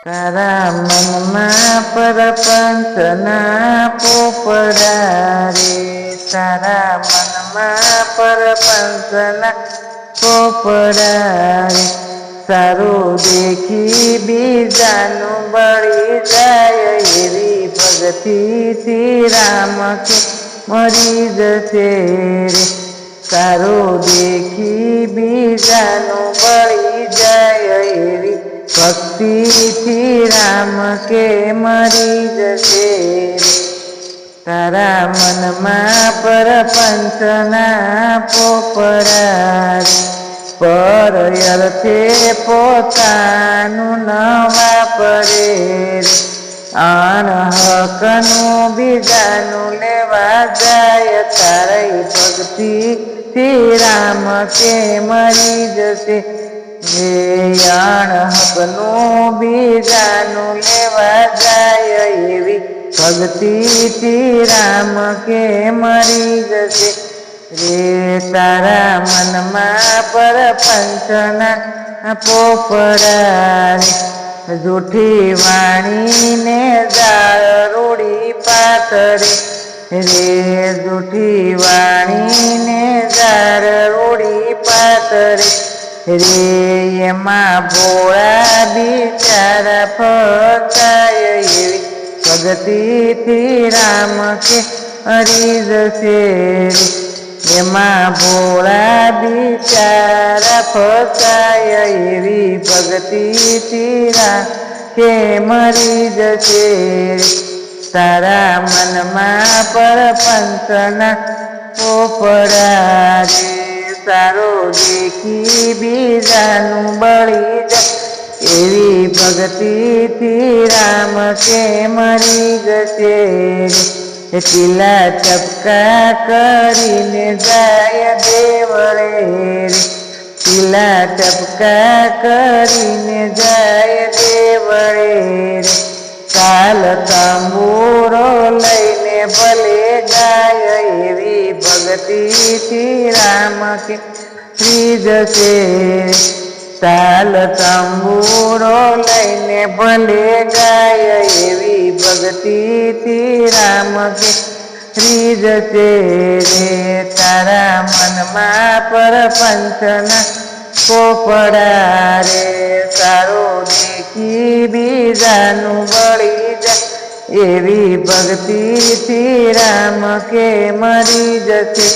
તારા મનમાં પરપંચના પોપડા રે, તારા મનમાં પરપંચના પોપડા રે, સારું દેખી બીજાનું બળી જાય એવી ભગતીથી રામ કે મરી જશે રે, સારું દેખી બીજાનું બળી જાય એવી ભક્તિથી રામ કે મરી જશે રે, તારા મનમાં પરપંચના પોપડા રે, પર અર્થે પોતાનું ન વાપરે રે, અણહકનું બીજાનું લેવા જાય તારી ભક્તિથી રામ કે મરી જશે રે, અણહકનું બીજાનું લેવા જાય એવી ભક્તિથી રામ કે મરી જશે રે, તારા મનમાં પરપંચના પોપડા રે, જૂઠી વાણીને જાળ રૂડી પાથરે રે, જૂઠી વાણીને જાળ રૂડી પાથરે રે, એમાં ભોળા બિચારા ફસાય એવી ભક્તિથી રામ કે મરી જશે રે, એમાં ભોળા બિચારા ફસાય એવી ભક્તિથી રામ કે મરી જશે રે, તારા મનમાં પરપંચના પોપડા રે, સારું દેખી બીજાનું બળી જાય એવી ભક્તિથી રામ કે મરી જશે રે, ટીલા ટપકા કરીને જાય દેવળે રે, ટીલા ટપકા કરીને જાય દેવળે રે, તાલ તંબુરો લઈને ભલે ગાય એવી ભક્તિથી રામ કે મરી જશે રે, તાલ તંબુરો લઈને ભલે ગાય એવી ભક્તિથી રામ કે મરી જશે રે, તારા મનમાં પરપંચના પોપડા રે, સારું દેખી બીજાનું બળી જાય એવી ભક્તિથી રામ કે મરી જશે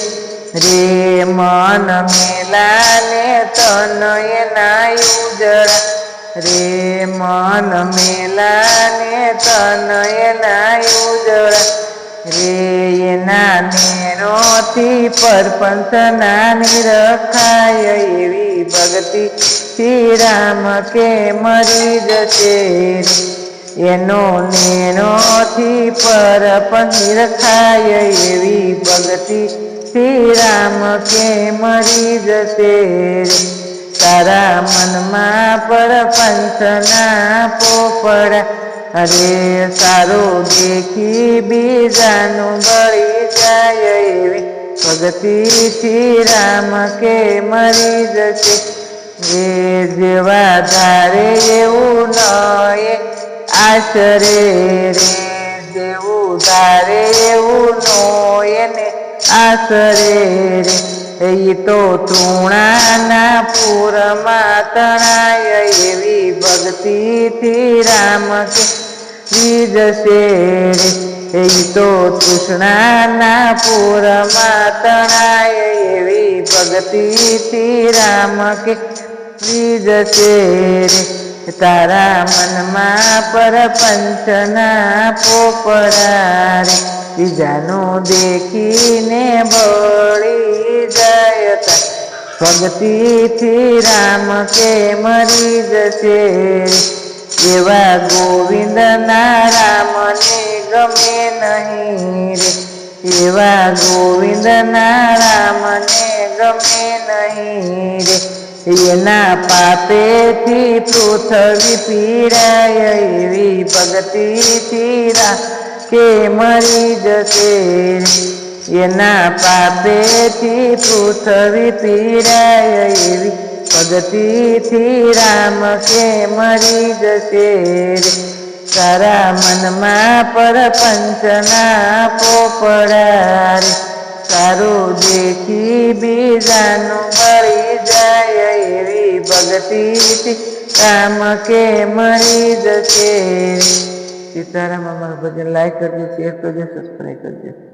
રે, મન મેલાને તન એના ઉજળા રે, મન મેલાને તન એના ઉજળા રે, એના નેરોથી પરપંચના નિરખાય એવી ભક્તિથી રામ કે મરી જશે રે, એનો નેરોથી પરપંચ નિરખાય એવી ભક્તિથી રામ કે મરી જશે રે, તારા મનમાં પરપંચના પોપડા અરે, સારું દેખી બીજાનું બળી જાય એવી ભક્તિથી રામ કે મરી જશે રે, જેવા ધારે એવું નયે આશરે રે, જેવું ધારે એવું નોયને આશરે રે, એ તો તૃણાના પૂરમાં તણાય એવી ભક્તિથી રામ કે મરી જશે રે, એ તો તૃષ્ણાના પૂરમાં તણાય એવી ભક્તિથી રામ કે મરી જશે રે, તારા મનમાં પરપંચના પોપડા રે, બીજાનું દેખીને બળી જાય ભક્તિથી રામ કે મરી જશે રે, એવા ગોવિંદના રામને ગમે નહીં રે, એવા ગોવિંદના રામને ગમે નહીં રે, એના પાપેથી પૃથ્વી પીડાય એવી ભક્તિથી રામ કે મરી જશે રે, એના પાપેથી પૃથ્વી પીડાય એવી ભગતિથી રામ કે મરી જશે રે તારા મનમાં પરપંચના પોપડા રે તારું દેખી બીજાનું મળી જાય એવી ભગતિથી રામ કે મરી જશે સીતારામ. અમારું ભજન લાઈક કરજો, શેર કરજો, સબસ્ક્રાઈબ કરજો.